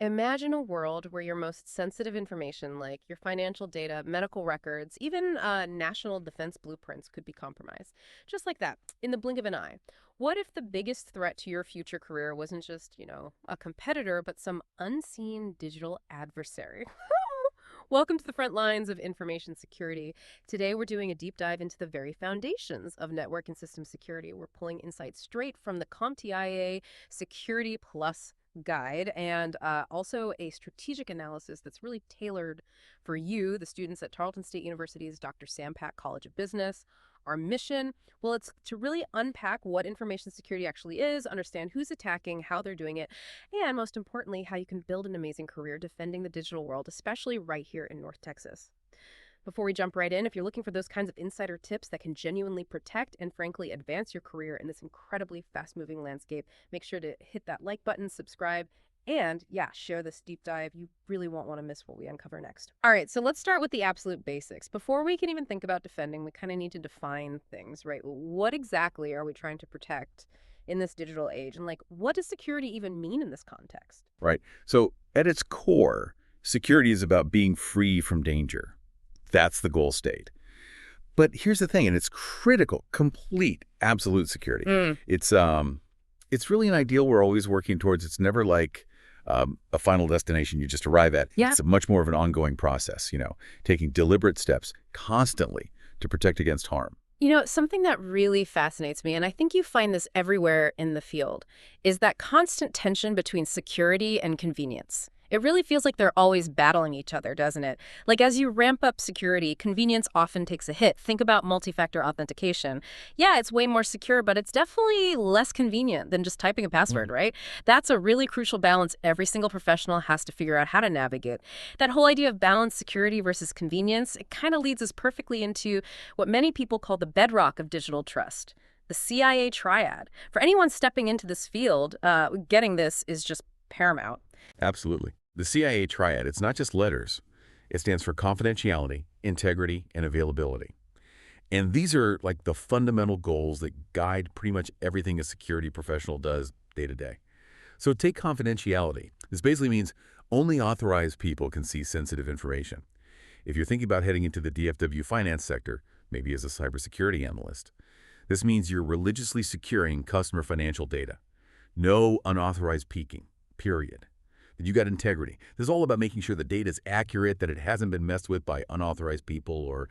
Imagine a world where your most sensitive information, like your financial data, medical records, even national defense blueprints, could be compromised. Just like that, in the blink of an eye. What if the biggest threat to your future career wasn't just, a competitor, but some unseen digital adversary? Welcome to the front lines of information security. Today, we're doing a deep dive into the very foundations of network and system security. We're pulling insights straight from the CompTIA Security Plus guide and also a strategic analysis that's really tailored for you, the students at Tarleton State University's Dr. Sam Pack College of Business. Our mission, well, it's to really unpack what information security actually is, understand who's attacking, how they're doing it, and most importantly, how you can build an amazing career defending the digital world, especially right here in North Texas. Before we jump right in, if you're looking for those kinds of insider tips that can genuinely protect and frankly advance your career in this incredibly fast-moving landscape, make sure to hit that like button, subscribe, and yeah, share this deep dive. You really won't want to miss what we uncover next. All right, so let's start with the absolute basics. Before we can even think about defending, we kind of need to define things, right? What exactly are we trying to protect in this digital age? And what does security even mean in this context? Right. So at its core, security is about being free from danger. That's the goal state. But here's the thing, and it's critical, complete, absolute security. It's really an ideal we're always working towards. It's never like a final destination you just arrive at. Yeah. It's much more of an ongoing process, taking deliberate steps constantly to protect against harm. Something that really fascinates me, and I think you find this everywhere in the field, is that constant tension between security and convenience. It really feels like they're always battling each other, doesn't it? Like as you ramp up security, convenience often takes a hit. Think about multi-factor authentication. Yeah, it's way more secure, but it's definitely less convenient than just typing a password, right? That's a really crucial balance every single professional has to figure out how to navigate. That whole idea of balanced security versus convenience, it kind of leads us perfectly into what many people call the bedrock of digital trust, the CIA Triad. For anyone stepping into this field, getting this is just paramount. Absolutely. The CIA Triad, it's not just letters. It stands for confidentiality, integrity, and availability. And these are like the fundamental goals that guide pretty much everything a security professional does day to day. So take confidentiality. This basically means only authorized people can see sensitive information. If you're thinking about heading into the DFW finance sector, maybe as a cybersecurity analyst, this means you're religiously securing customer financial data. No unauthorized peeking, period. That you got integrity. This is all about making sure the data is accurate, that it hasn't been messed with by unauthorized people or,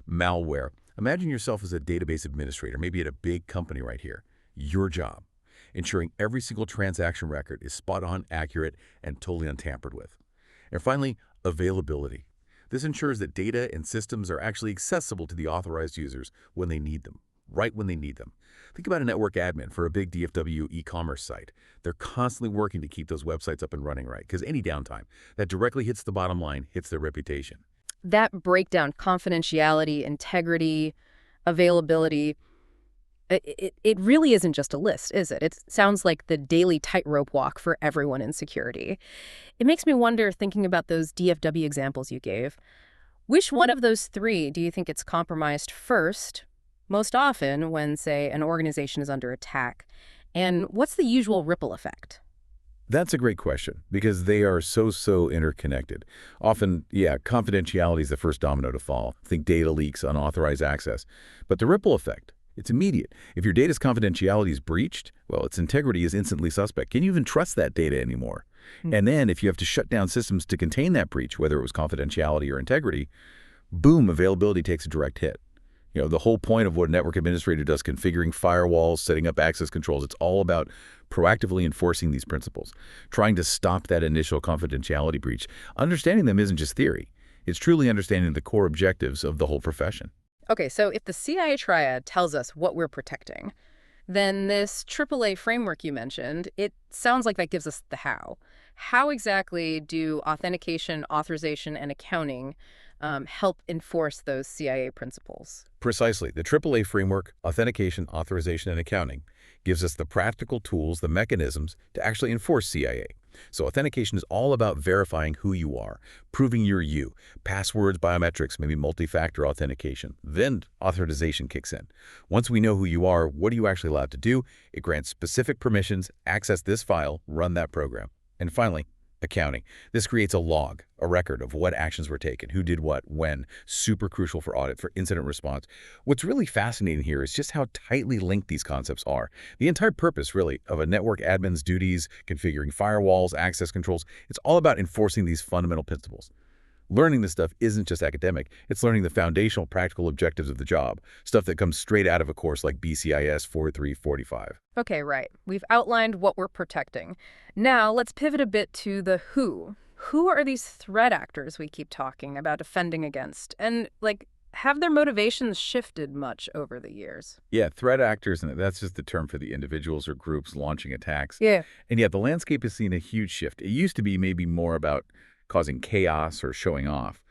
malware. Imagine yourself as a database administrator, maybe at a big company right here. Your job, ensuring every single transaction record is spot on, accurate, and totally untampered with. And finally, availability. This ensures that data and systems are actually accessible to the authorized users when they need them, right when they need them. Think about a network admin for a big DFW e-commerce site. They're constantly working to keep those websites up and running right, because any downtime, that directly hits the bottom line, hits their reputation. That breakdown, confidentiality, integrity, availability, it really isn't just a list, is it? It sounds like the daily tightrope walk for everyone in security. It makes me wonder, thinking about those DFW examples you gave, which one of those three do you think it's compromised first, most often when, say, an organization is under attack? And what's the usual ripple effect? That's a great question, because they are so interconnected. Often, confidentiality is the first domino to fall. Think data leaks, unauthorized access. But the ripple effect, it's immediate. If your data's confidentiality is breached, well, its integrity is instantly suspect. Can you even trust that data anymore? And then if you have to shut down systems to contain that breach, whether it was confidentiality or integrity, boom, availability takes a direct hit. The whole point of what a network administrator does, configuring firewalls, setting up access controls, it's all about proactively enforcing these principles, trying to stop that initial confidentiality breach. Understanding them isn't just theory. It's truly understanding the core objectives of the whole profession. Okay, so if the CIA Triad tells us what we're protecting, then this AAA framework you mentioned, it sounds like that gives us the how. How exactly do authentication, authorization, and accounting help enforce those CIA principles? Precisely. The AAA framework, authentication, authorization, and accounting, gives us the practical tools, the mechanisms to actually enforce CIA. So authentication is all about verifying who you are, proving you're you. Passwords, biometrics, maybe multi-factor authentication. Then authorization kicks in. Once we know who you are, what are you actually allowed to do? It grants specific permissions, access this file, run that program. And finally, Accounting. This creates a log, a record of what actions were taken, who did what, when. Super crucial for audit, for incident response. What's really fascinating here is just how tightly linked these concepts are. The entire purpose, really, of a network admin's duties, configuring firewalls, access controls, it's all about enforcing these fundamental principles. Learning this stuff isn't just academic, it's learning the foundational practical objectives of the job, stuff that comes straight out of a course like BCIS 4345. Okay, right. We've outlined what we're protecting. Now, let's pivot a bit to the who. Who are these threat actors we keep talking about defending against? And, have their motivations shifted much over the years? Yeah, threat actors, and that's just the term for the individuals or groups launching attacks. Yeah. And yet the landscape has seen a huge shift. It used to be maybe more about causing chaos or showing off.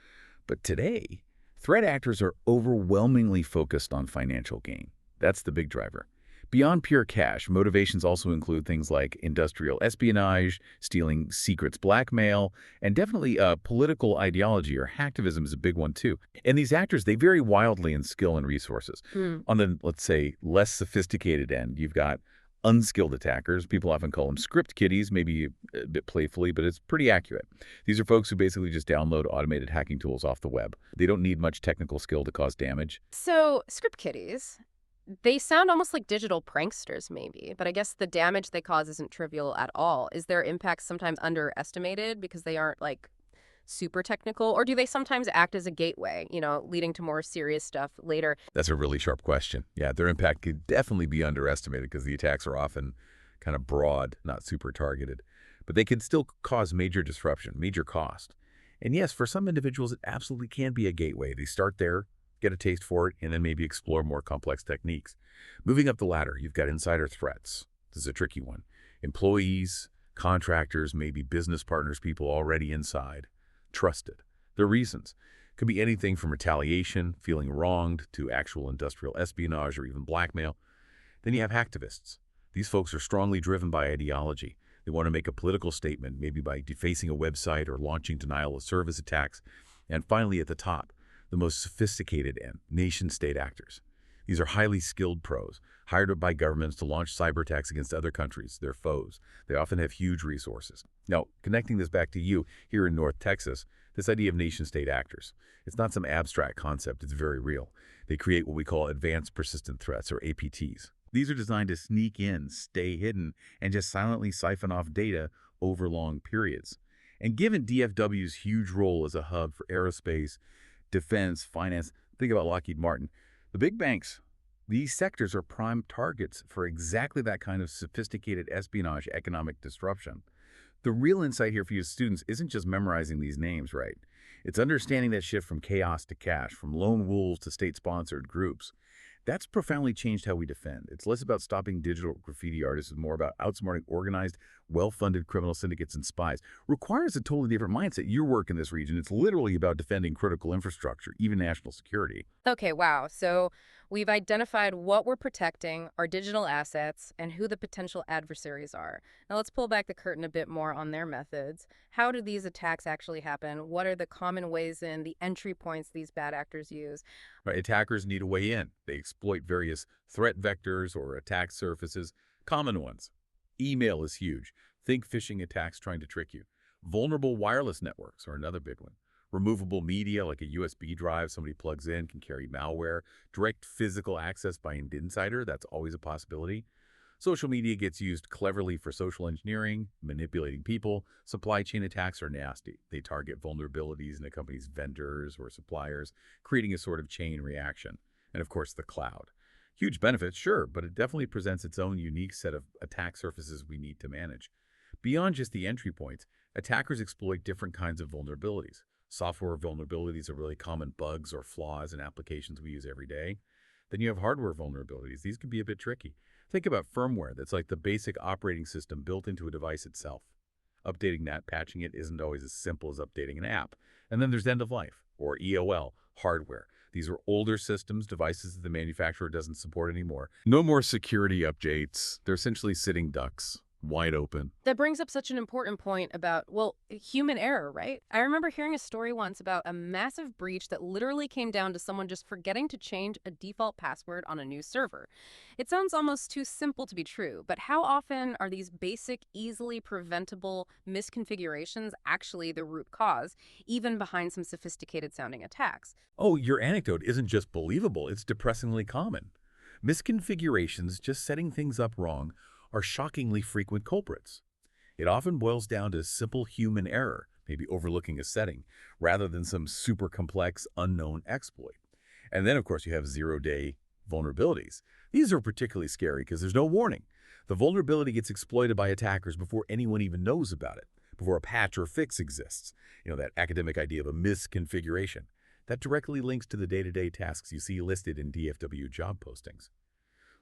But today, threat actors are overwhelmingly focused on financial gain. That's the big driver. Beyond pure cash, motivations also include things like industrial espionage, stealing secrets blackmail, and definitely political ideology or hacktivism is a big one too. And these actors, they vary wildly in skill and resources. Hmm. On the, let's say, less sophisticated end, you've got unskilled attackers. People often call them script kiddies, maybe a bit playfully, but it's pretty accurate. These are folks who basically just download automated hacking tools off the web. They don't need much technical skill to cause damage. So, script kiddies, they sound almost like digital pranksters, maybe, but I guess the damage they cause isn't trivial at all. Is their impact sometimes underestimated because they aren't, super technical? Or do they sometimes act as a gateway, leading to more serious stuff later? That's a really sharp question. Yeah, their impact could definitely be underestimated because the attacks are often kind of broad, not super targeted. But they can still cause major disruption, major cost. And yes, for some individuals, it absolutely can be a gateway. They start there, get a taste for it, and then maybe explore more complex techniques. Moving up the ladder, you've got insider threats. This is a tricky one. Employees, contractors, maybe business partners, people already inside, trusted. Their reasons could be anything from retaliation, feeling wronged, to actual industrial espionage or even blackmail. Then you have hacktivists. These folks are strongly driven by ideology. They want to make a political statement, maybe by defacing a website or launching denial of service attacks. And finally, at the top, the most sophisticated and nation-state actors. These are highly skilled pros, hired by governments to launch cyber attacks against other countries, their foes. They often have huge resources. Now, connecting this back to you here in North Texas, this idea of nation-state actors, it's not some abstract concept, it's very real. They create what we call advanced persistent threats, or APTs. These are designed to sneak in, stay hidden, and just silently siphon off data over long periods. And given DFW's huge role as a hub for aerospace, defense, finance, think about Lockheed Martin, the big banks, these sectors are prime targets for exactly that kind of sophisticated espionage economic disruption. The real insight here for you students isn't just memorizing these names, right? It's understanding that shift from chaos to cash, from lone wolves to state-sponsored groups. That's profoundly changed how we defend. It's less about stopping digital graffiti artists and more about outsmarting organized, well-funded criminal syndicates and spies. Requires a totally different mindset. Your work in this region, it's literally about defending critical infrastructure, even national security. Okay, wow. So we've identified what we're protecting, our digital assets, and who the potential adversaries are. Now let's pull back the curtain a bit more on their methods. How do these attacks actually happen? What are the common ways in, the entry points these bad actors use? Right, attackers need a way in. They exploit various threat vectors or attack surfaces. Common ones. Email is huge. Think phishing attacks trying to trick you. Vulnerable wireless networks are another big one. Removable media like a USB drive somebody plugs in can carry malware. Direct physical access by an insider, that's always a possibility. Social media gets used cleverly for social engineering, manipulating people. Supply chain attacks are nasty. They target vulnerabilities in a company's vendors or suppliers, creating a sort of chain reaction. And of course, the cloud. Huge benefits, sure, but it definitely presents its own unique set of attack surfaces we need to manage. Beyond just the entry points, attackers exploit different kinds of vulnerabilities. Software vulnerabilities are really common bugs or flaws in applications we use every day. Then you have hardware vulnerabilities. These can be a bit tricky. Think about firmware that's like the basic operating system built into a device itself. Updating that, patching it, isn't always as simple as updating an app. And then there's end of life, or EOL, hardware. These are older systems, devices that the manufacturer doesn't support anymore. No more security updates. They're essentially sitting ducks. wide open. That brings up such an important point about, well, human error, right? I remember hearing a story once about a massive breach that literally came down to someone just forgetting to change a default password on a new server. It sounds almost too simple to be true, but how often are these basic, easily preventable misconfigurations actually the root cause, even behind some sophisticated sounding attacks? Oh, your anecdote isn't just believable, it's depressingly common. Misconfigurations, just setting things up wrong, are shockingly frequent culprits. It often boils down to simple human error, maybe overlooking a setting, rather than some super complex, unknown exploit. And then, of course, you have zero-day vulnerabilities. These are particularly scary because there's no warning. The vulnerability gets exploited by attackers before anyone even knows about it, before a patch or fix exists. That academic idea of a misconfiguration. That directly links to the day-to-day tasks you see listed in DFW job postings.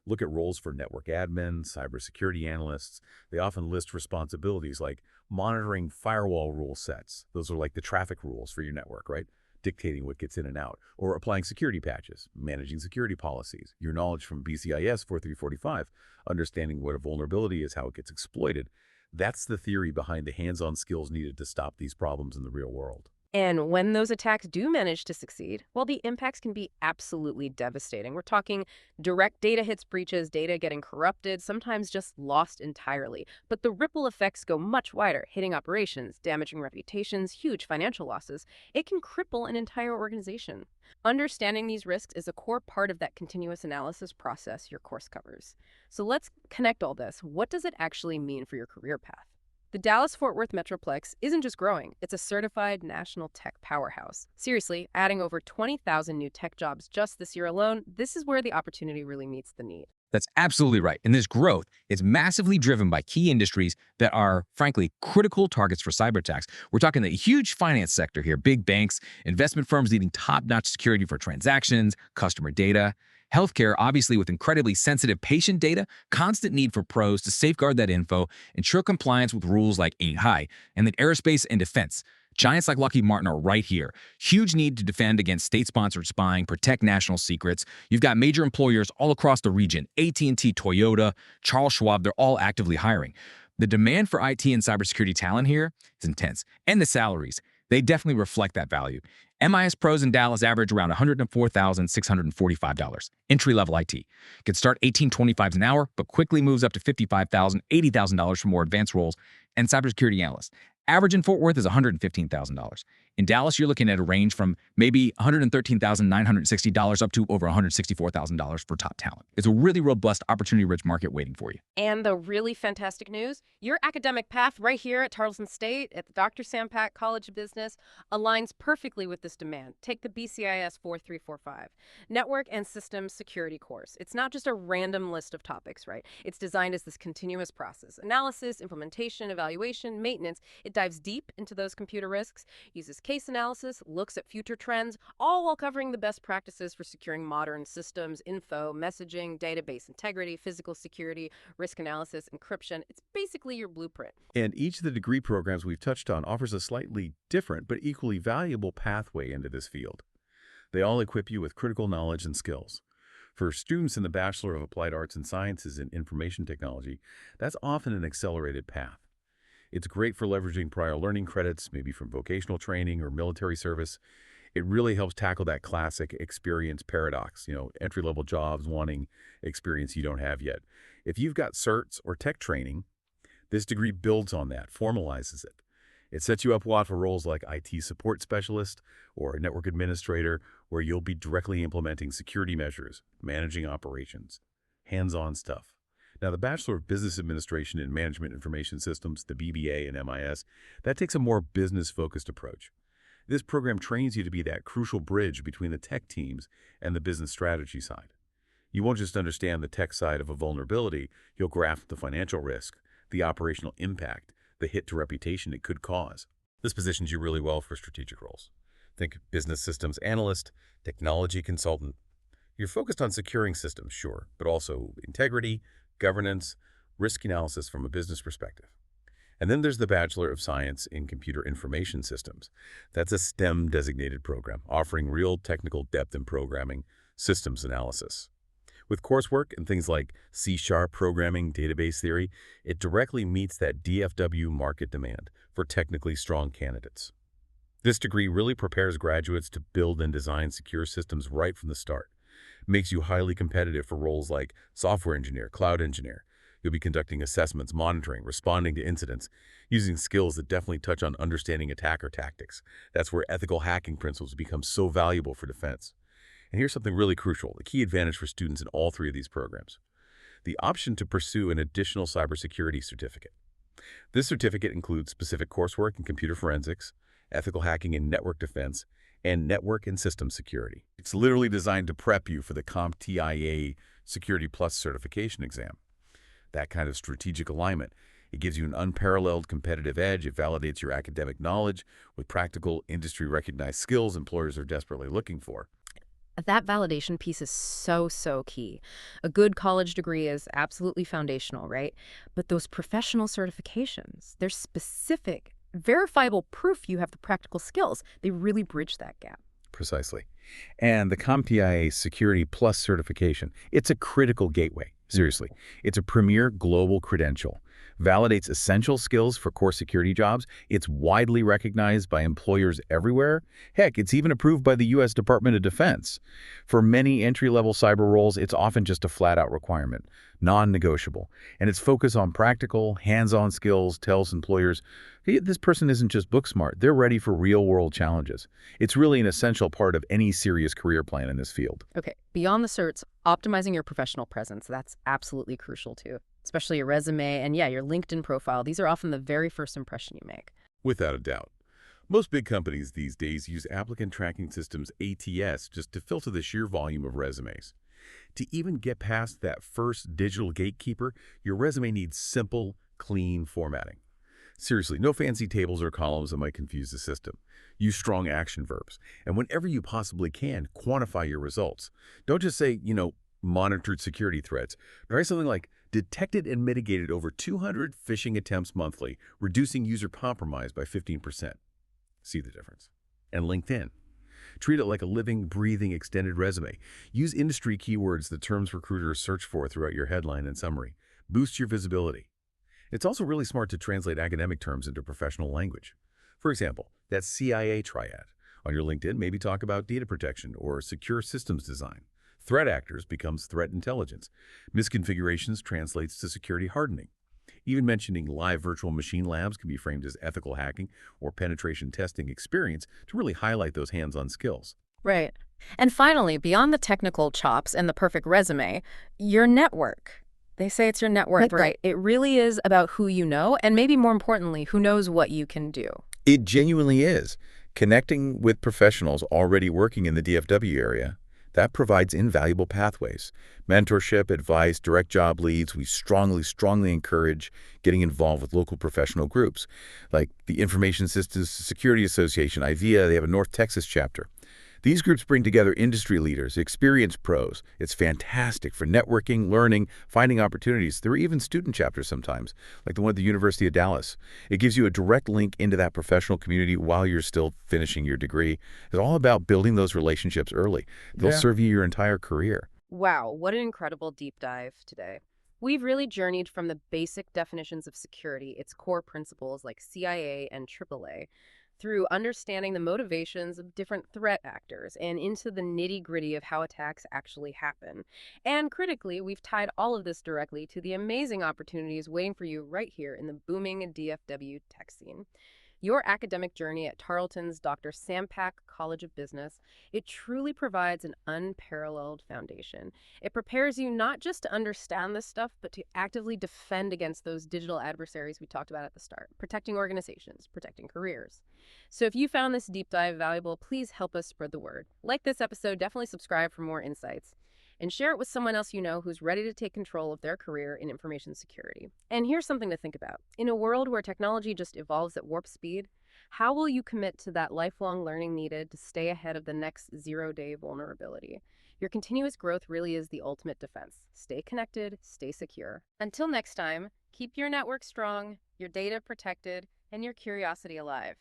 Look at roles for network admins, cybersecurity analysts. They often list responsibilities like monitoring firewall rule sets. Those are like the traffic rules for your network, right? Dictating what gets in and out. Or applying security patches, managing security policies. Your knowledge from BCIS 4345, understanding what a vulnerability is, how it gets exploited. That's the theory behind the hands-on skills needed to stop these problems in the real world. And when those attacks do manage to succeed, well, the impacts can be absolutely devastating. We're talking direct data hits breaches, data getting corrupted, sometimes just lost entirely. But the ripple effects go much wider, hitting operations, damaging reputations, huge financial losses. It can cripple an entire organization. Understanding these risks is a core part of that continuous analysis process your course covers. So let's connect all this. What does it actually mean for your career path? The Dallas-Fort Worth Metroplex isn't just growing, it's a certified national tech powerhouse. Seriously, adding over 20,000 new tech jobs just this year alone, this is where the opportunity really meets the need. That's absolutely right. And this growth is massively driven by key industries that are, frankly, critical targets for cyber attacks. We're talking the huge finance sector here, big banks, investment firms needing top-notch security for transactions, customer data. Healthcare, obviously, with incredibly sensitive patient data, constant need for pros to safeguard that info, ensure compliance with rules like Ain't High, and then aerospace and defense. Giants like Lockheed Martin are right here. Huge need to defend against state-sponsored spying, protect national secrets. You've got major employers all across the region, AT&T, Toyota, Charles Schwab, they're all actively hiring. The demand for IT and cybersecurity talent here is intense. And the salaries, they definitely reflect that value. MIS pros in Dallas average around $104,645. Entry-level IT. Can start $18.25 an hour, but quickly moves up to $55,000, $80,000 for more advanced roles. And cybersecurity analyst. Average in Fort Worth is $115,000. In Dallas, you're looking at a range from maybe $113,960 up to over $164,000 for top talent. It's a really robust, opportunity-rich market waiting for you. And the really fantastic news, your academic path right here at Tarleton State at the Dr. Sam Pack College of Business aligns perfectly with this demand. Take the BCIS 4345, Network and Systems Security course. It's not just a random list of topics, right? It's designed as this continuous process. Analysis, implementation, evaluation, maintenance. It dives deep into those computer risks, uses case analysis, looks at future trends, all while covering the best practices for securing modern systems, info, messaging, database integrity, physical security, risk analysis, encryption. It's basically your blueprint. And each of the degree programs we've touched on offers a slightly different but equally valuable pathway into this field. They all equip you with critical knowledge and skills. For students in the Bachelor of Applied Arts and Sciences in Information Technology, that's often an accelerated path. It's great for leveraging prior learning credits, maybe from vocational training or military service. It really helps tackle that classic experience paradox, entry-level jobs wanting experience you don't have yet. If you've got certs or tech training, this degree builds on that, formalizes it. It sets you up well for roles like IT support specialist or a network administrator, where you'll be directly implementing security measures, managing operations, hands-on stuff. Now, the Bachelor of Business Administration in Management Information Systems, the BBA and MIS, that takes a more business-focused approach. This program trains you to be that crucial bridge between the tech teams and the business strategy side. You won't just understand the tech side of a vulnerability, you'll grasp the financial risk, the operational impact, the hit to reputation it could cause. This positions you really well for strategic roles. Think business systems analyst, technology consultant. You're focused on securing systems, sure, but also integrity, governance, risk analysis from a business perspective. And then there's the Bachelor of Science in Computer Information Systems. That's a STEM-designated program, offering real technical depth in programming, systems analysis. With coursework and things like C# programming, database theory, it directly meets that DFW market demand for technically strong candidates. This degree really prepares graduates to build and design secure systems right from the start. Makes you highly competitive for roles like software engineer, cloud engineer. You'll be conducting assessments, monitoring, responding to incidents, using skills that definitely touch on understanding attacker tactics. That's where ethical hacking principles become so valuable for defense. And here's something really crucial, the key advantage for students in all three of these programs: the option to pursue an additional cybersecurity certificate. This certificate includes specific coursework in computer forensics, ethical hacking and network defense, and network and system security. It's literally designed to prep you for the CompTIA Security Plus certification exam. That kind of strategic alignment. It gives you an unparalleled competitive edge. It validates your academic knowledge with practical, industry-recognized skills employers are desperately looking for. That validation piece is so, so key. A good college degree is absolutely foundational, right? But those professional certifications, they're specific, verifiable proof you have the practical skills. They really bridge that gap. Precisely. And the CompTIA Security Plus certification, it's a critical gateway. Seriously, it's a premier global credential. Validates essential skills for core security jobs. It's widely recognized by employers everywhere. Heck, it's even approved by the U.S. Department of Defense. For many entry-level cyber roles, it's often just a flat-out requirement, non-negotiable. And its focus on practical, hands-on skills tells employers, hey, this person isn't just book smart, they're ready for real-world challenges. It's really an essential part of any serious career plan in this field. Okay, beyond the certs, optimizing your professional presence, that's absolutely crucial too. Especially your resume and yeah, your LinkedIn profile. These are often the very first impression you make. Without a doubt. Most big companies these days use applicant tracking systems ATS just to filter the sheer volume of resumes. To even get past that first digital gatekeeper, your resume needs simple, clean formatting. Seriously, no fancy tables or columns that might confuse the system. Use strong action verbs. And whenever you possibly can, quantify your results. Don't just say, monitored security threats. Write something like, detected and mitigated over 200 phishing attempts monthly, reducing user compromise by 15%. See the difference. And LinkedIn. Treat it like a living, breathing, extended resume. Use industry keywords the terms recruiters search for throughout your headline and summary. Boost your visibility. It's also really smart to translate academic terms into professional language. For example, that CIA Triad. On your LinkedIn, maybe talk about data protection or secure systems design. Threat actors becomes threat intelligence. Misconfigurations translates to security hardening. Even mentioning live virtual machine labs can be framed as ethical hacking or penetration testing experience to really highlight those hands-on skills. Right. And finally, beyond the technical chops and the perfect resume, your network. They say it's your network, right? It really is about who you know, and maybe more importantly, who knows what you can do. It genuinely is. Connecting with professionals already working in the DFW area, that provides invaluable pathways. Mentorship, advice, direct job leads. We strongly encourage getting involved with local professional groups, like the Information Systems Security Association, IVEA. They have a North Texas chapter. These groups bring together industry leaders, experienced pros. It's fantastic for networking, learning, finding opportunities. There are even student chapters sometimes, like the one at the University of Dallas. It gives you a direct link into that professional community while you're still finishing your degree. It's all about building those relationships early. They'll serve you your entire career. Wow, what an incredible deep dive today. We've really journeyed from the basic definitions of security, its core principles like CIA and AAA, through understanding the motivations of different threat actors and into the nitty-gritty of how attacks actually happen. And critically, we've tied all of this directly to the amazing opportunities waiting for you right here in the booming DFW tech scene. Your academic journey at Tarleton's Dr. Sampak College of Business, it truly provides an unparalleled foundation. It prepares you not just to understand this stuff, but to actively defend against those digital adversaries we talked about at the start, protecting organizations, protecting careers. So if you found this deep dive valuable, please help us spread the word. Like this episode, definitely subscribe for more insights and share it with someone else you know who's ready to take control of their career in information security. And here's something to think about. In a world where technology just evolves at warp speed, how will you commit to that lifelong learning needed to stay ahead of the next zero-day vulnerability? Your continuous growth really is the ultimate defense. Stay connected, stay secure. Until next time, keep your network strong, your data protected, and your curiosity alive.